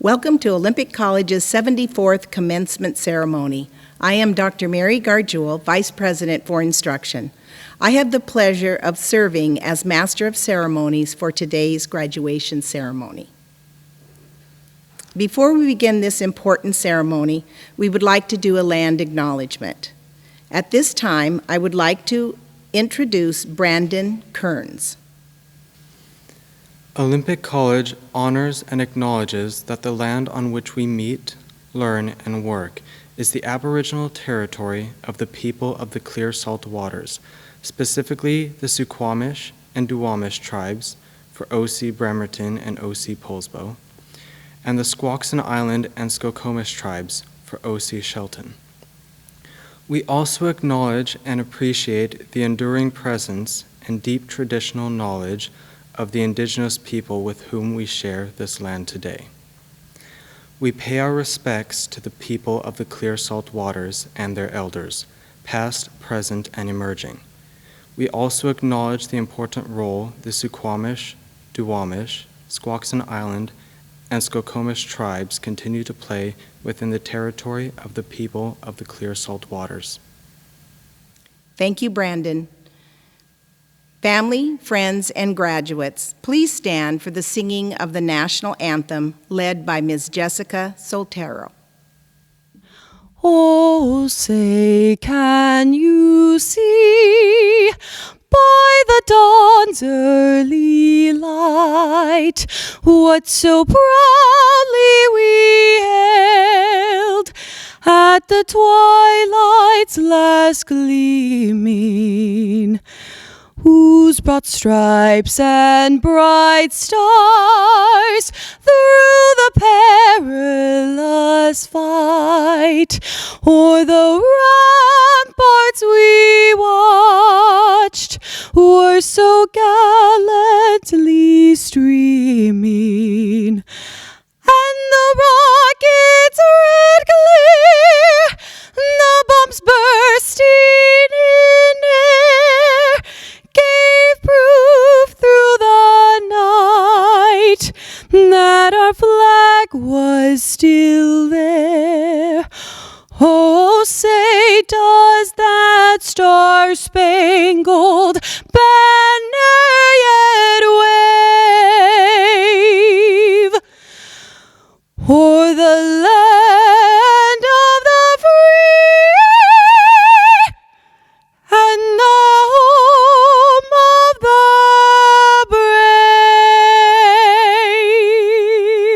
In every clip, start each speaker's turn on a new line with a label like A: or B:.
A: Welcome to Olympic College's 74th commencement ceremony. I am Dr. Mary Garjewel, Vice President for Instruction. I have the pleasure of serving as Master of Ceremonies for today's graduation ceremony. Before we begin this important ceremony, we would like to do a land acknowledgement. At this time, I would like to introduce Brandon Kearns.
B: Olympic College honors and acknowledges that the land on which we meet, learn, and work is the Aboriginal territory of the people of the Clear Salt Waters, specifically the Suquamish and Duwamish tribes for O.C. Bremerton and O.C. Poulsbo, and the Squaxin Island and Skokomish tribes for O.C. Shelton. We also acknowledge and appreciate the enduring presence and deep traditional knowledge of the Indigenous people with whom we share this land today. We pay our respects to the people of the Clear Salt Waters and their elders, past, present, and emerging. We also acknowledge the important role the Suquamish, Duwamish, Squaxin Island, and Skokomish tribes continue to play within the territory of the people of the Clear Salt Waters.
A: Thank you, Brandon. Family, friends, and graduates, please stand for the singing of the national anthem led by Ms. Jessica Soltero.
C: Oh, say, can you see by the dawn's early light what so proudly we hailed at the twilight's last gleaming, whose broad stripes and bright stars through the perilous fight o'er the ramparts we watched were so gallantly streaming, and the rockets' red glare, the bombs bursting in air, gave proof through the night that our flag was still there. Oh, say, does that star-spangled banner yet wave o'er the land of the free and the home of the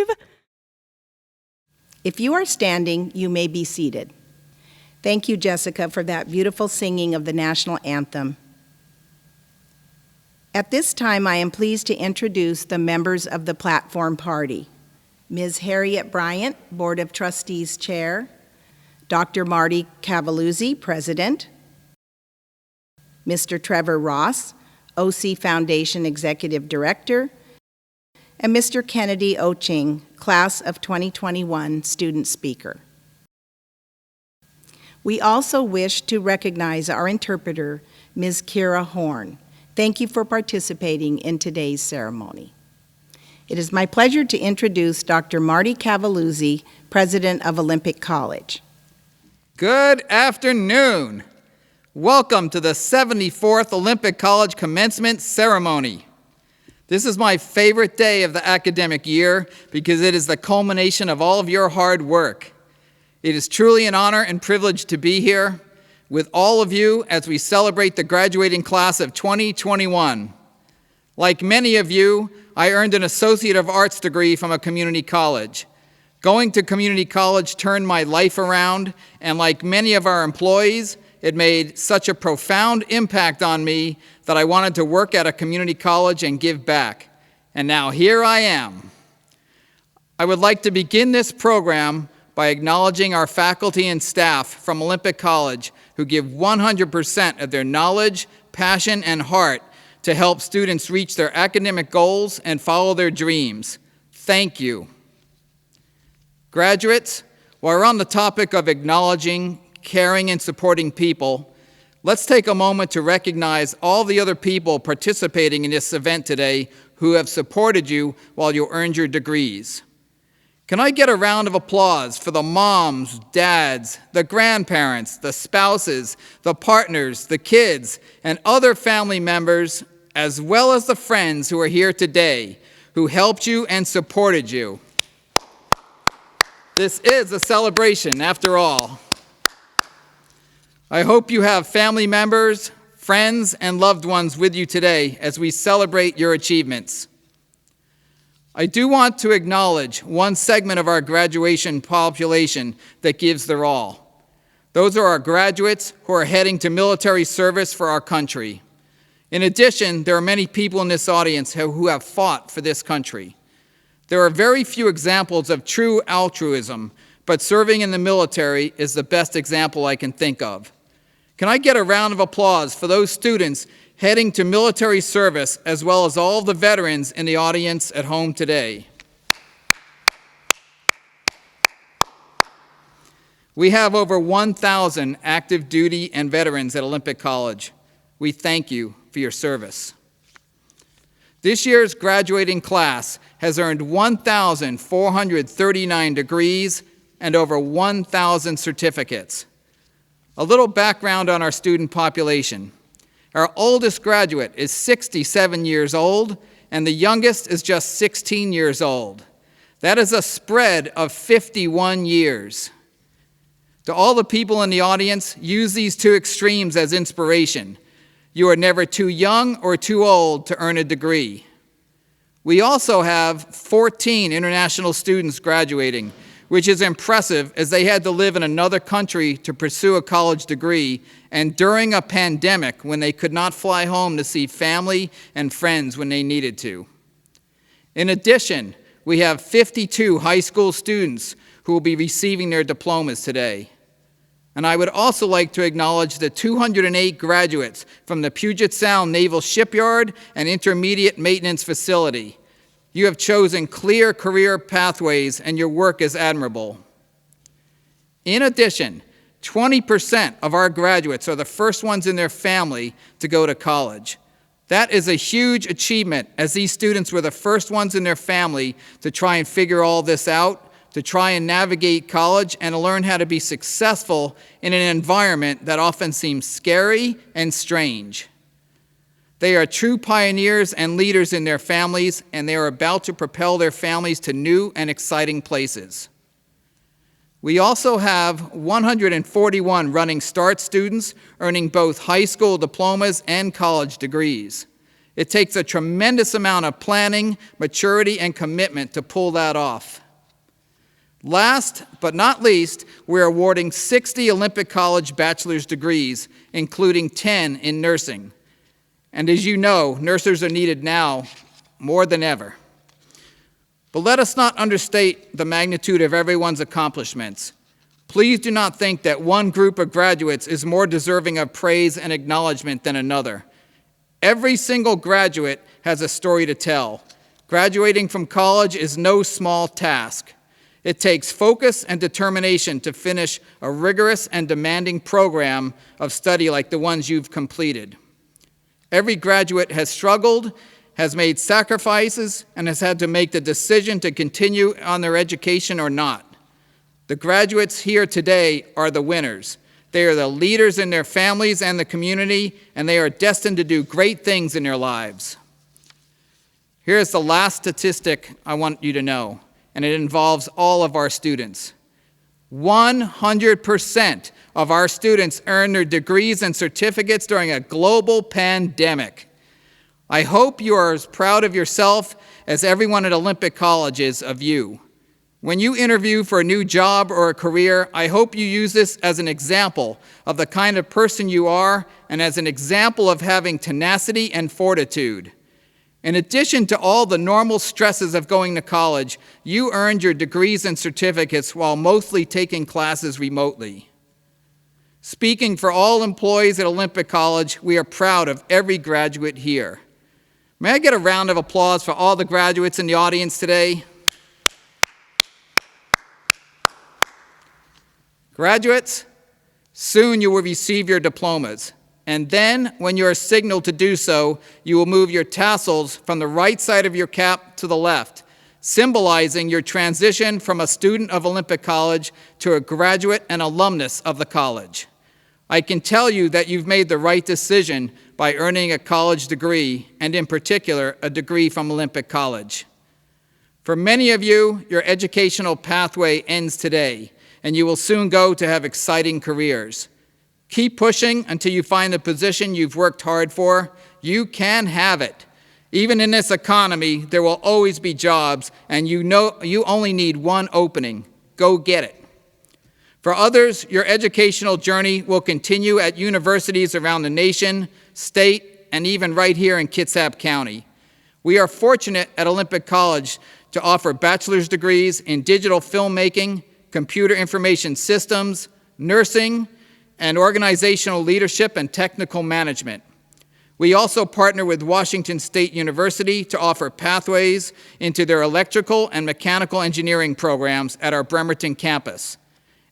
C: brave?
A: If you are standing, you may be seated. Thank you, Jessica, for that beautiful singing of the national anthem. At this time, I am pleased to introduce the members of the platform party. Ms. Harriet Bryant, Board of Trustees Chair, Dr. Marty Cavalluzzi, President, Mr. Trevor Ross, OC Foundation Executive Director, and Mr. Kennedy Oching, Class of 2021 Student Speaker. We also wish to recognize our interpreter, Ms. Kira Horn. Thank you for participating in today's ceremony. It is my pleasure to introduce Dr. Marty Cavalluzzi, President of Olympic College.
D: Good afternoon. Welcome to the 74th Olympic College Commencement Ceremony. This is my favorite day of the academic year because it is the culmination of all of your hard work. It is truly an honor and privilege to be here with all of you as we celebrate the graduating class of 2021. Like many of you, I earned an Associate of Arts degree from a community college. Going to community college turned my life around, and like many of our employees, it made such a profound impact on me that I wanted to work at a community college and give back. And now here I am. I would like to begin this program by acknowledging our faculty and staff from Olympic College who give 100% of their knowledge, passion, and heart to help students reach their academic goals and follow their dreams. Thank you. Graduates, while we're on the topic of acknowledging, caring, and supporting people, let's take a moment to recognize all the other people participating in this event today who have supported you while you earned your degrees. Can I get a round of applause for the moms, dads, the grandparents, the spouses, the partners, the kids, and other family members, as well as the friends who are here today, who helped you and supported you? This is a celebration, after all. I hope you have family members, friends, and loved ones with you today as we celebrate your achievements. I do want to acknowledge one segment of our graduation population that gives their all. Those are our graduates who are heading to military service for our country. In addition, there are many people in this audience who have fought for this country. There are very few examples of true altruism, but serving in the military is the best example I can think of. Can I get a round of applause for those students heading to military service, as well as all the veterans in the audience at home today? We have over 1,000 active duty and veterans at Olympic College. We thank you for your service. This year's graduating class has earned 1,439 degrees and over 1,000 certificates. A little background on our student population. Our oldest graduate is 67 years old, and the youngest is just 16 years old. That is a spread of 51 years. To all the people in the audience, use these two extremes as inspiration. You are never too young or too old to earn a degree. We also have 14 international students graduating, which is impressive as they had to live in another country to pursue a college degree, and during a pandemic when they could not fly home to see family and friends when they needed to. In addition, we have 52 high school students who will be receiving their diplomas today. And I would also like to acknowledge the 208 graduates from the Puget Sound Naval Shipyard and Intermediate Maintenance Facility. You have chosen clear career pathways, and your work is admirable. In addition, 20% of our graduates are the first ones in their family to go to college. That is a huge achievement, as these students were the first ones in their family to try and figure all this out, to try and navigate college, and to learn how to be successful in an environment that often seems scary and strange. They are true pioneers and leaders in their families, and they are about to propel their families to new and exciting places. We also have 141 running START students earning both high school diplomas and college degrees. It takes a tremendous amount of planning, maturity, and commitment to pull that off. Last but not least, we're awarding 60 Olympic College bachelor's degrees, including 10 in nursing. And as you know, nurses are needed now more than ever. But let us not understate the magnitude of everyone's accomplishments. Please do not think that one group of graduates is more deserving of praise and acknowledgement than another. Every single graduate has a story to tell. Graduating from college is no small task. It takes focus and determination to finish a rigorous and demanding program of study like the ones you've completed. Every graduate has struggled, has made sacrifices, and has had to make the decision to continue on their education or not. The graduates here today are the winners. They are the leaders in their families and the community, and they are destined to do great things in their lives. Here's the last statistic I want you to know, and it involves all of our students. 100% of our students earn their degrees and certificates during a global pandemic. I hope you are as proud of yourself as everyone at Olympic College is of you. When you interview for a new job or a career, I hope you use this as an example of the kind of person you are and as an example of having tenacity and fortitude. In addition to all the normal stresses of going to college, you earned your degrees and certificates while mostly taking classes remotely. Speaking for all employees at Olympic College, we are proud of every graduate here. May I get a round of applause for all the graduates in the audience today? Graduates, soon you will receive your diplomas. And then, when you are signaled to do so, you will move your tassels from the right side of your cap to the left. symbolizing your transition from a student of Olympic College to a graduate and alumnus of the college. I can tell you that you've made the right decision by earning a college degree, and in particular, a degree from Olympic College. For many of you, your educational pathway ends today, and you will soon go to have exciting careers. Keep pushing until you find the position you've worked hard for. You can have it. Even in this economy, there will always be jobs, and you know you only need one opening. Go get it. For others, your educational journey will continue at universities around the nation, state, and even right here in Kitsap County. We are fortunate at Olympic College to offer bachelor's degrees in digital filmmaking, computer information systems, nursing, and organizational leadership and technical management. We also partner with Washington State University to offer pathways into their electrical and mechanical engineering programs at our Bremerton campus.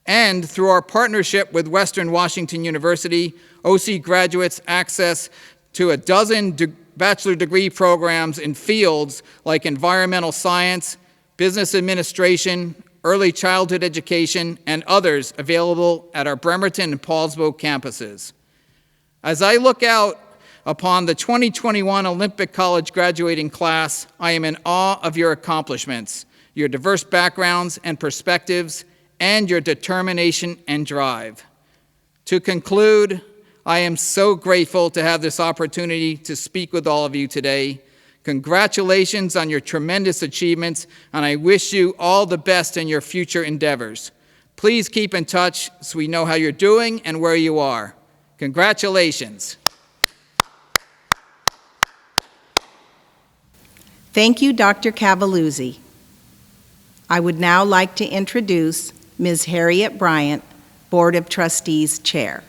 D: And through our partnership with Western Washington University, OC graduates access to a dozen bachelor degree programs in fields like environmental science, business administration, early childhood education, and others available at our Bremerton and Paulsbo campuses. As I look out upon the 2021 Olympic College graduating class, I am in awe of your accomplishments, your diverse backgrounds and perspectives, and your determination and drive. To conclude, I am so grateful to have this opportunity to speak with all of you today. Congratulations on your tremendous achievements, and I wish you all the best in your future endeavors. Please keep in touch so we know how you're doing and where you are. Congratulations.
A: Thank you, Dr. Cavaluzzi. I would now like to introduce Ms. Harriet Bryant, Board of Trustees Chair.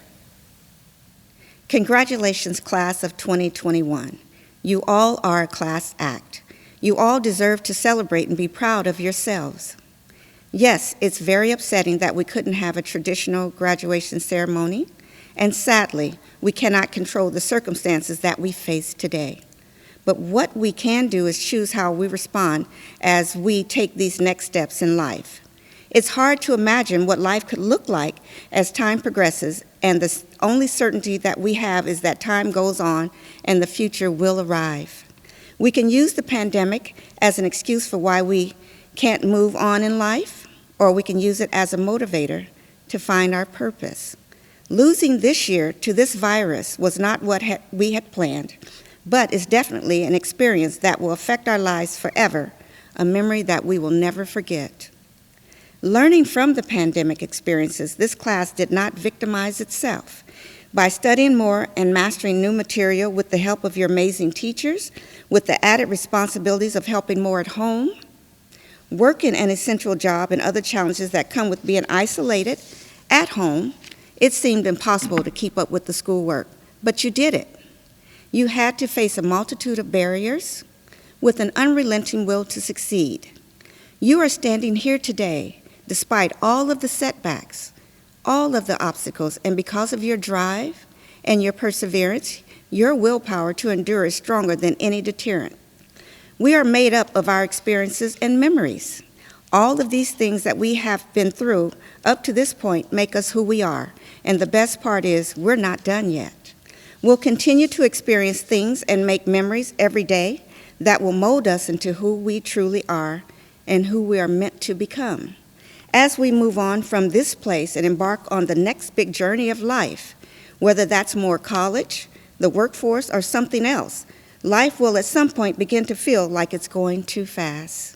E: Congratulations, class of 2021. You all are a class act. You all deserve to celebrate and be proud of yourselves. Yes, it's very upsetting that we couldn't have a traditional graduation ceremony, and sadly, we cannot control the circumstances that we face today. But what we can do is choose how we respond as we take these next steps in life. It's hard to imagine what life could look like as time progresses, and the only certainty that we have is that time goes on and the future will arrive. We can use the pandemic as an excuse for why we can't move on in life, or we can use it as a motivator to find our purpose. Losing this year to this virus was not what we had planned, but is definitely an experience that will affect our lives forever, a memory that we will never forget. Learning from the pandemic experiences, this class did not victimize itself. By studying more and mastering new material with the help of your amazing teachers, with the added responsibilities of helping more at home, working an essential job, and other challenges that come with being isolated at home, it seemed impossible to keep up with the schoolwork, but you did it. You had to face a multitude of barriers with an unrelenting will to succeed. You are standing here today despite all of the setbacks, all of the obstacles, and because of your drive and your perseverance, your willpower to endure is stronger than any deterrent. We are made up of our experiences and memories. All of these things that we have been through up to this point make us who we are, and the best part is we're not done yet. We'll continue to experience things and make memories every day that will mold us into who we truly are and who we are meant to become. As we move on from this place and embark on the next big journey of life, whether that's more college, the workforce, or something else, life will at some point begin to feel like it's going too fast.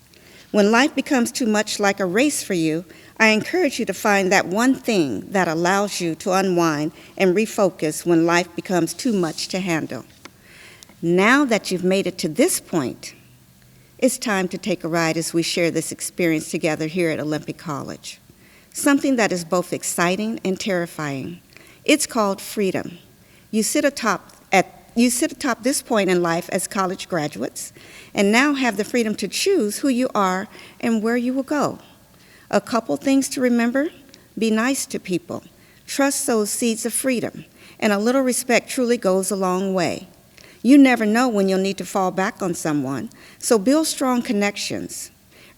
E: When life becomes too much like a race for you, I encourage you to find that one thing that allows you to unwind and refocus when life becomes too much to handle. Now that you've made it to this point, it's time to take a ride as we share this experience together here at Olympic College. Something that is both exciting and terrifying. It's called freedom. You sit atop this point in life as college graduates and now have the freedom to choose who you are and where you will go. A couple things to remember: be nice to people, trust those seeds of freedom, and a little respect truly goes a long way. You never know when you'll need to fall back on someone, so build strong connections.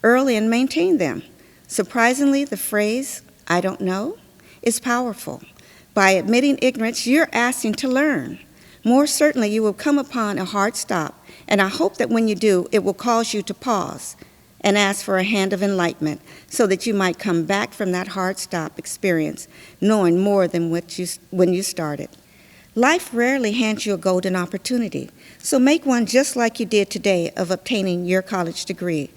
E: early and maintain them. Surprisingly, the phrase, "I don't know," is powerful. By admitting ignorance, you're asking to learn. More certainly, you will come upon a hard stop, and I hope that when you do, it will cause you to pause and ask for a hand of enlightenment so that you might come back from that hard stop experience knowing more than when you started. Life rarely hands you a golden opportunity, so make one just like you did today of obtaining your college degree.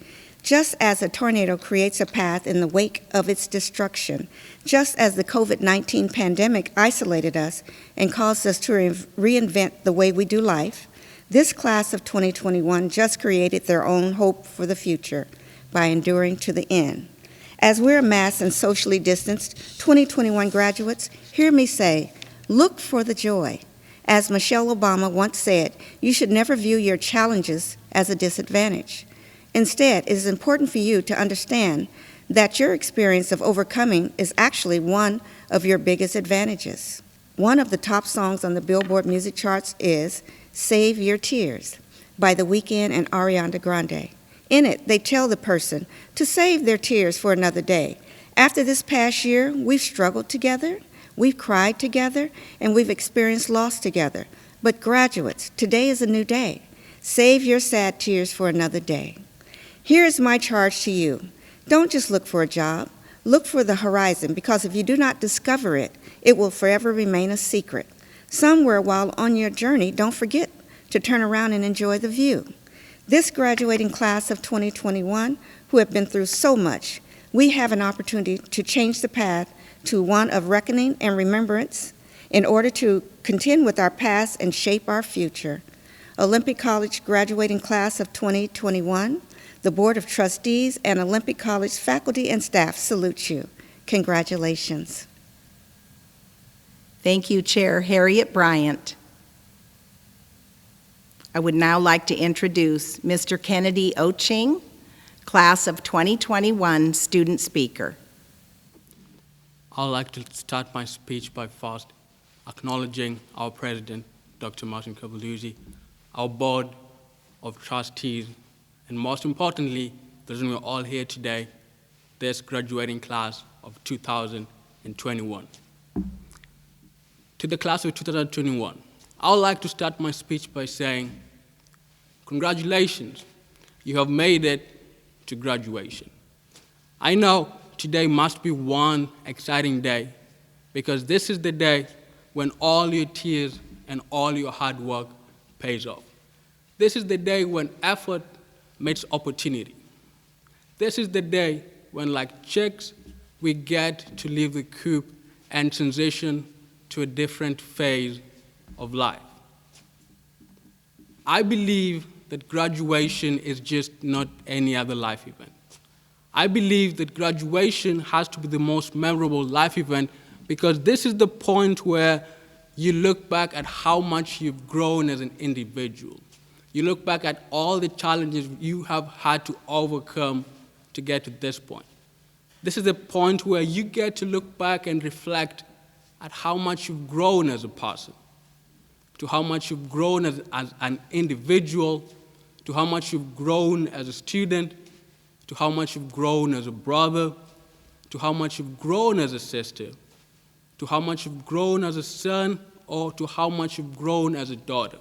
E: Just as a tornado creates a path in the wake of its destruction, just as the COVID-19 pandemic isolated us and caused us to reinvent the way we do life, this class of 2021 just created their own hope for the future by enduring to the end. As we're masked and socially distanced, 2021 graduates, hear me say, look for the joy. As Michelle Obama once said, you should never view your challenges as a disadvantage. Instead, it is important for you to understand that your experience of overcoming is actually one of your biggest advantages. One of the top songs on the Billboard music charts is "Save Your Tears" by The Weeknd and Ariana Grande. In it, they tell the person to save their tears for another day. After this past year, we've struggled together, we've cried together, and we've experienced loss together. But graduates, today is a new day. Save your sad tears for another day. Here is my charge to you. Don't just look for a job. Look for the horizon, because if you do not discover it, it will forever remain a secret. Somewhere while on your journey, don't forget to turn around and enjoy the view. This graduating class of 2021, who have been through so much, we have an opportunity to change the path to one of reckoning and remembrance in order to contend with our past and shape our future. Olympic College graduating class of 2021, the Board of Trustees and Olympic College faculty and staff salute you. Congratulations.
A: Thank you, Chair Harriet Bryant. I would now like to introduce Mr. Kennedy Oching, class of 2021 student speaker.
F: I'd like to start my speech by first acknowledging our president, Dr. Martin Cavaluzzi, our board of trustees, and most importantly, the reason we're all here today, this graduating class of 2021. To the class of 2021, I would like to start my speech by saying, congratulations, you have made it to graduation. I know today must be one exciting day, because this is the day when all your tears and all your hard work pays off. This is the day when effort meets opportunity. This is the day when, like chicks, we get to leave the coop and transition to a different phase of life. I believe that graduation is just not any other life event. I believe that graduation has to be the most memorable life event, because this is the point where you look back at how much you've grown as an individual. You look back at all the challenges you have had to overcome to get to this point. This is the point where you get to look back and reflect at how much you've grown as a person, to how much you've grown as an individual, to how much you've grown as a student, to how much you've grown as a brother, to how much you've grown as a sister, to how much you've grown as a son, or to how much you've grown as a daughter.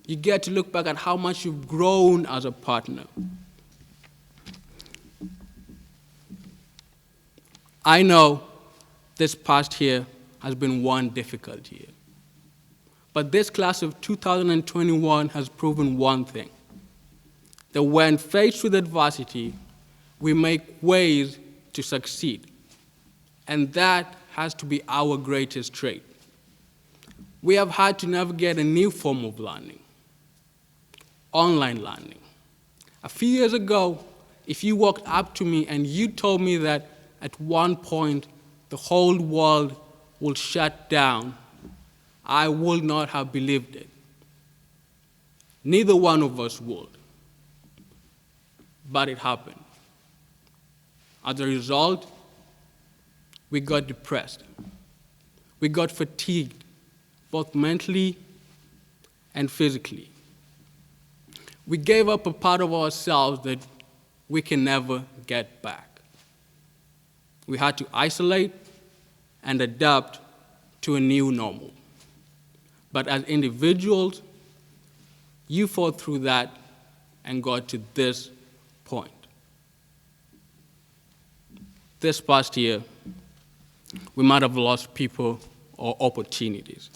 F: You get to look back at how much you've grown as a partner. I know this past year has been one difficult year, but this class of 2021 has proven one thing, that when faced with adversity, we make ways to succeed, and that has to be our greatest trait. We have had to navigate a new form of learning, online learning. A few years ago, if you walked up to me and you told me that at one point the whole world will shut down, I would not have believed it. Neither one of us would. But it happened. As a result, we got depressed. We got fatigued, both mentally and physically. We gave up a part of ourselves that we can never get back. We had to isolate and adapt to a new normal. But as individuals, you fought through that and got to this point. This past year, we might have lost people or opportunities.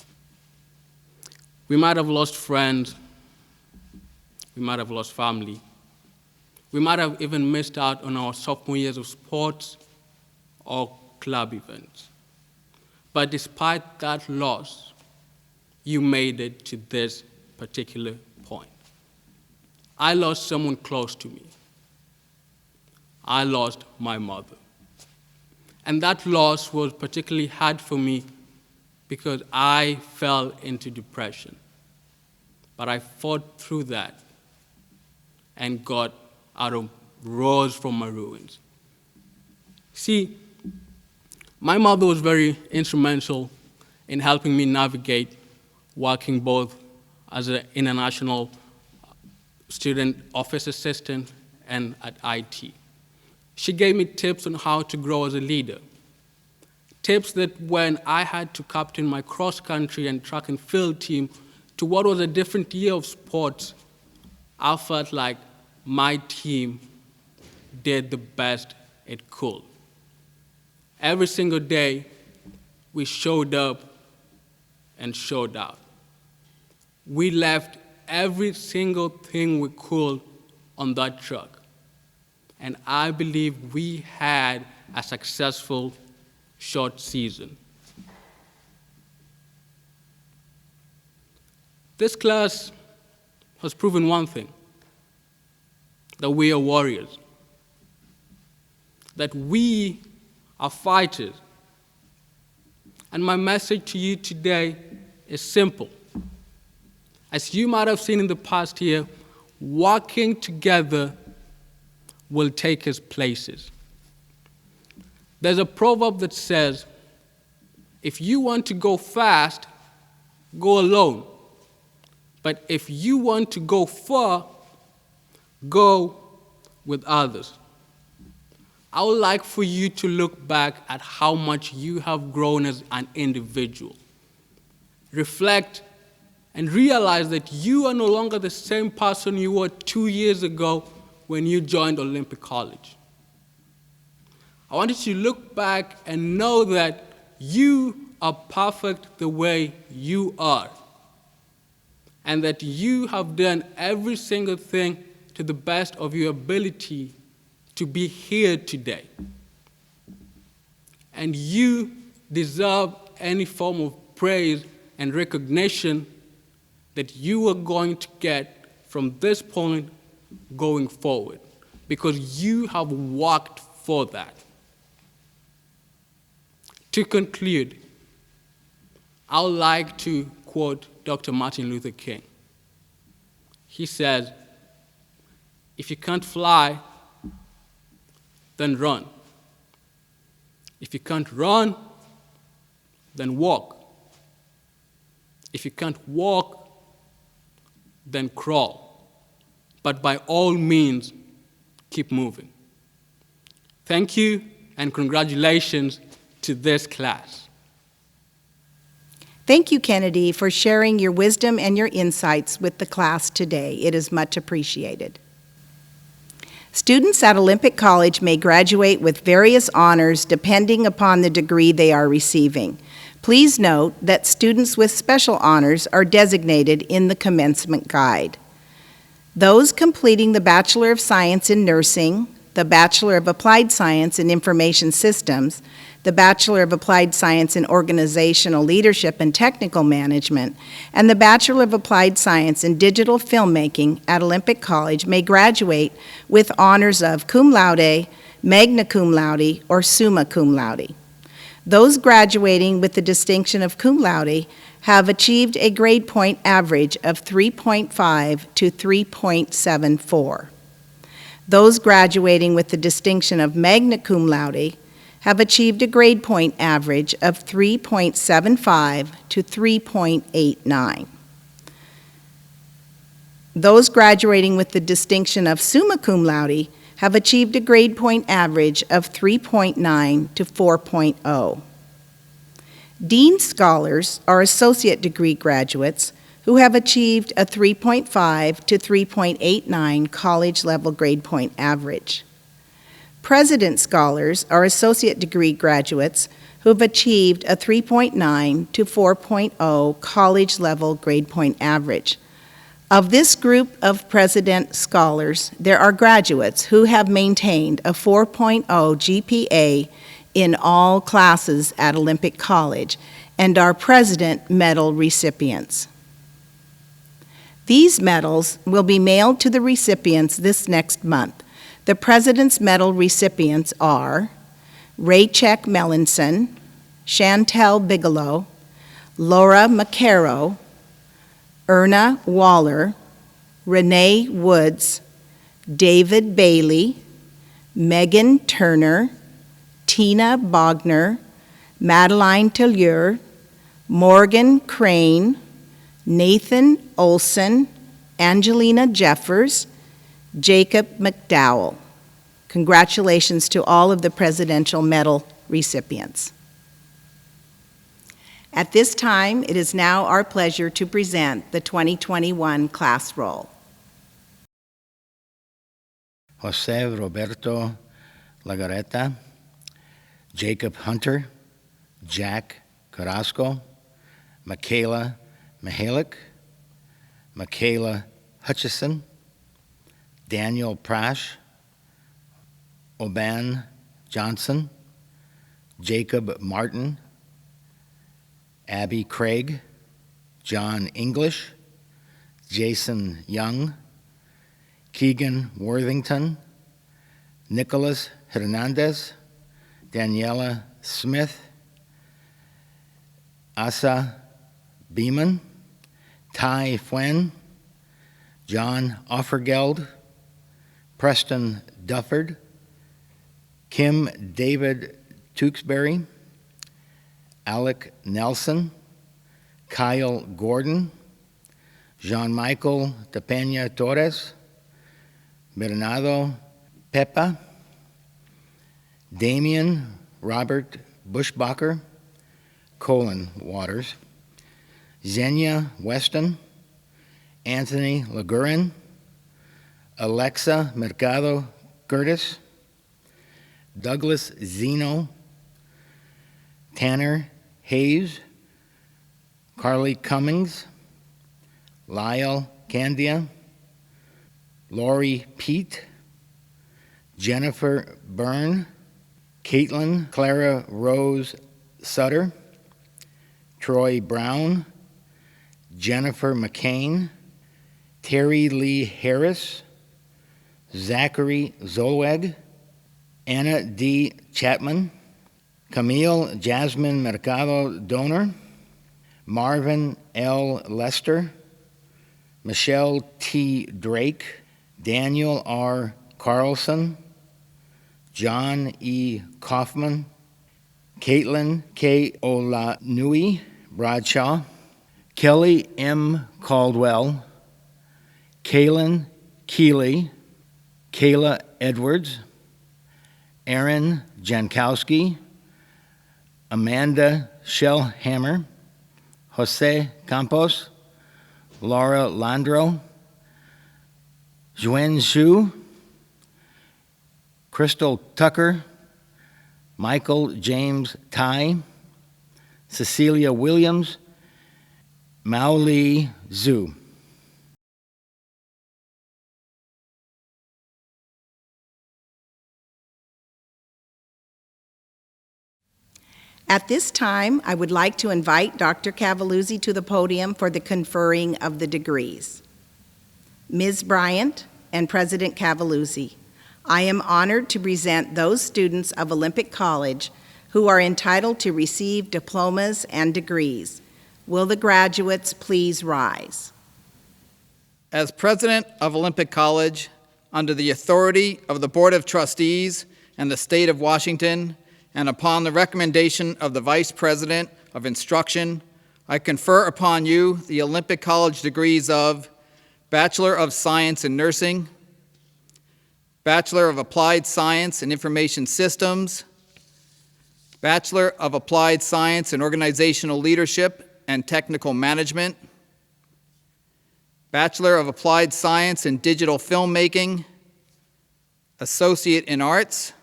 F: We might have lost friends. We might have lost family. We might have even missed out on our sophomore years of sports or club events. But despite that loss, you made it to this particular point. I lost someone close to me. I lost my mother. And that loss was particularly hard for me because I fell into depression. But I fought through that and rose from my ruins. See, my mother was very instrumental in helping me navigate working both as an international student office assistant and at IT. She gave me tips on how to grow as a leader. Tips that when I had to captain my cross-country and track and field team to what was a different year of sports, I felt like my team did the best it could. Every single day, we showed up and showed out. We left every single thing we could on that truck. And I believe we had a successful short season. This class has proven one thing, that we are warriors, that we are fighters. And my message to you today is simple. As you might have seen in the past year, working together will take us places. There's a proverb that says, if you want to go fast, go alone. But if you want to go far, go with others. I would like for you to look back at how much you have grown as an individual. Reflect and realize that you are no longer the same person you were 2 years ago when you joined Olympic College. I want you to look back and know that you are perfect the way you are, and that you have done every single thing to the best of your ability to be here today. And you deserve any form of praise and recognition that you are going to get from this point going forward, because you have worked for that. To conclude, I would like to quote Dr. Martin Luther King. He says, if you can't fly, then run. If you can't run, then walk. If you can't walk, then crawl. But by all means, keep moving. Thank you, and congratulations to this class.
A: Thank you, Kennedy, for sharing your wisdom and your insights with the class today. It is much appreciated. Students at Olympic College may graduate with various honors depending upon the degree they are receiving. Please note that students with special honors are designated in the commencement guide. Those completing the Bachelor of Science in Nursing, the Bachelor of Applied Science in Information Systems, the Bachelor of Applied Science in Organizational Leadership and Technical Management, and the Bachelor of Applied Science in Digital Filmmaking at Olympic College may graduate with honors of cum laude, magna cum laude, or summa cum laude. Those graduating with the distinction of cum laude have achieved a grade point average of 3.5 to 3.74. Those graduating with the distinction of magna cum laude have achieved a grade point average of 3.75 to 3.89. Those graduating with the distinction of summa cum laude have achieved a grade point average of 3.9 to 4.0. Dean Scholars are associate degree graduates who have achieved a 3.5 to 3.89 college-level grade point average. President Scholars are associate degree graduates who have achieved a 3.9 to 4.0 college-level grade point average. Of this group of President Scholars, there are graduates who have maintained a 4.0 GPA in all classes at Olympic College and are President Medal recipients. These medals will be mailed to the recipients this next month. The President's Medal recipients are Raycheck Mellinson, Chantel Bigelow, Laura McCarrow, Erna Waller, Renee Woods, David Bailey, Megan Turner, Tina Bogner, Madeline Tilleur, Morgan Crane, Nathan Olson, Angelina Jeffers, Jacob McDowell. Congratulations to all of the Presidential Medal recipients. At this time, it is now our pleasure to present the 2021 class roll.
G: Jose Roberto Lagareta, Jacob Hunter, Jack Carrasco, Michaela Mihalik, Michaela Hutchison, Daniel Prash, Oban Johnson, Jacob Martin, Abby Craig, John English, Jason Young, Keegan Worthington, Nicholas Hernandez, Daniela Smith, Asa Beeman, Ty Fwen, John Offergeld, Preston Dufford, Kim David Tewksbury, Alec Nelson, Kyle Gordon, Jean-Michael De Peña Torres, Bernardo Pepa, Damian Robert Bushbacher, Colin Waters, Xenia Weston, Anthony Lagurin, Alexa Mercado Curtis, Douglas Zeno, Tanner Hayes, Carly Cummings, Lyle Candia, Lori Pete, Jennifer Byrne, Caitlin Clara Rose Sutter, Troy Brown, Jennifer McCain, Terry Lee Harris, Zachary Zolweg, Anna D. Chapman, Camille Jasmine Mercado Donor, Marvin L. Lester, Michelle T. Drake, Daniel R. Carlson, John E. Kaufman, Caitlin K. Olanui Bradshaw, Kelly M. Caldwell, Kaylin Keeley, Kayla Edwards, Aaron Jankowski, Amanda Shellhammer, Jose Campos, Laura Landro, Zhuan Xu, Crystal Tucker, Michael James Tai, Cecilia Williams, Mao Li Zhu.
A: At this time, I would like to invite Dr. Cavaluzzi to the podium for the conferring of the degrees. Ms. Bryant and President Cavaluzzi, I am honored to present those students of Olympic College who are entitled to receive diplomas and degrees. Will the graduates please rise?
D: As president of Olympic College, under the authority of the Board of Trustees and the State of Washington, and upon the recommendation of the Vice President of Instruction, I confer upon you the Olympic College degrees of Bachelor of Science in Nursing, Bachelor of Applied Science in Information Systems, Bachelor of Applied Science in Organizational Leadership and Technical Management, Bachelor of Applied Science in Digital Filmmaking, Associate in Arts,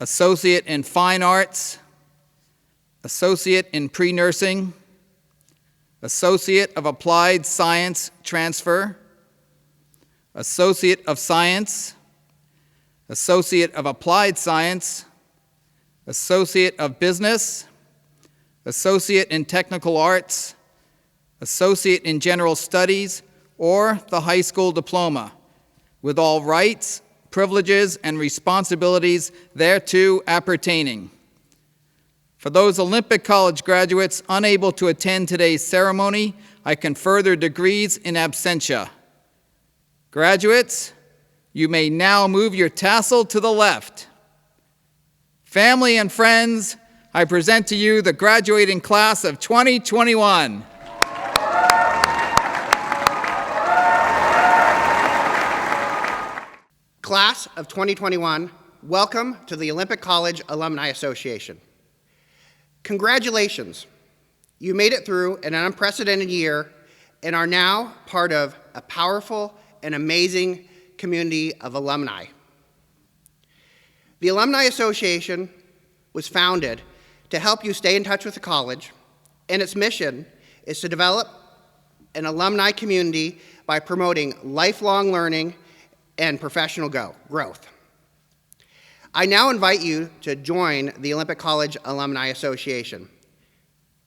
D: Associate in Fine Arts, Associate in Pre-Nursing, Associate of Applied Science Transfer, Associate of Science, Associate of Applied Science, Associate of Business, Associate in Technical Arts, Associate in General Studies, or the high school diploma, with all rights, privileges, and responsibilities thereto appertaining. For those Olympic College graduates unable to attend today's ceremony, I confer their degrees in absentia. Graduates, you may now move your tassel to the left. Family and friends, I present to you the graduating class of 2021.
H: Class of 2021, welcome to the Olympic College Alumni Association. Congratulations. You made it through an unprecedented year and are now part of a powerful and amazing community of alumni. The Alumni Association was founded to help you stay in touch with the college, and its mission is to develop an alumni community by promoting lifelong learning and professional growth. I now invite you to join the Olympic College Alumni Association.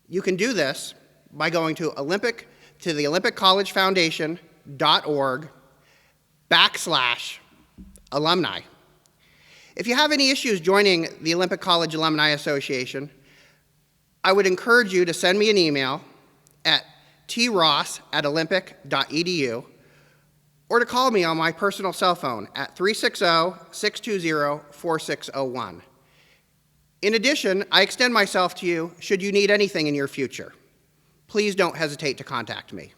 H: You can do this by going to the OlympicCollegeFoundation.org/alumni. If you have any issues joining the Olympic College Alumni Association, I would encourage you to send me an email at tross@olympic.edu or to call me on my personal cell phone at 360-620-4601. In addition, I extend myself to you should you need anything in your future. Please don't hesitate to contact me.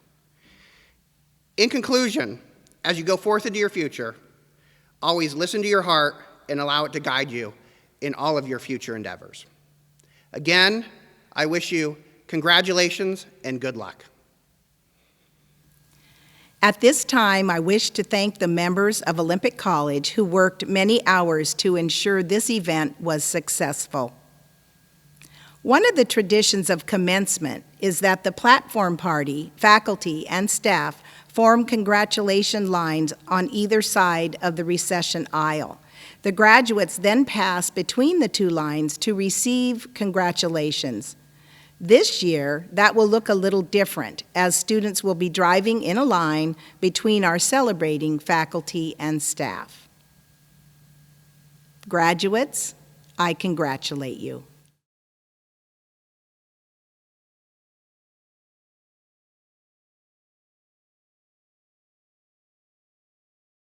H: In conclusion, as you go forth into your future, always listen to your heart and allow it to guide you in all of your future endeavors. Again, I wish you congratulations and good luck.
A: At this time, I wish to thank the members of Olympic College who worked many hours to ensure this event was successful. One of the traditions of commencement is that the platform party, faculty, and staff form congratulation lines on either side of the recession aisle. The graduates then pass between the two lines to receive congratulations. This year, that will look a little different, as students will be driving in a line between our celebrating faculty and staff. Graduates, I congratulate you.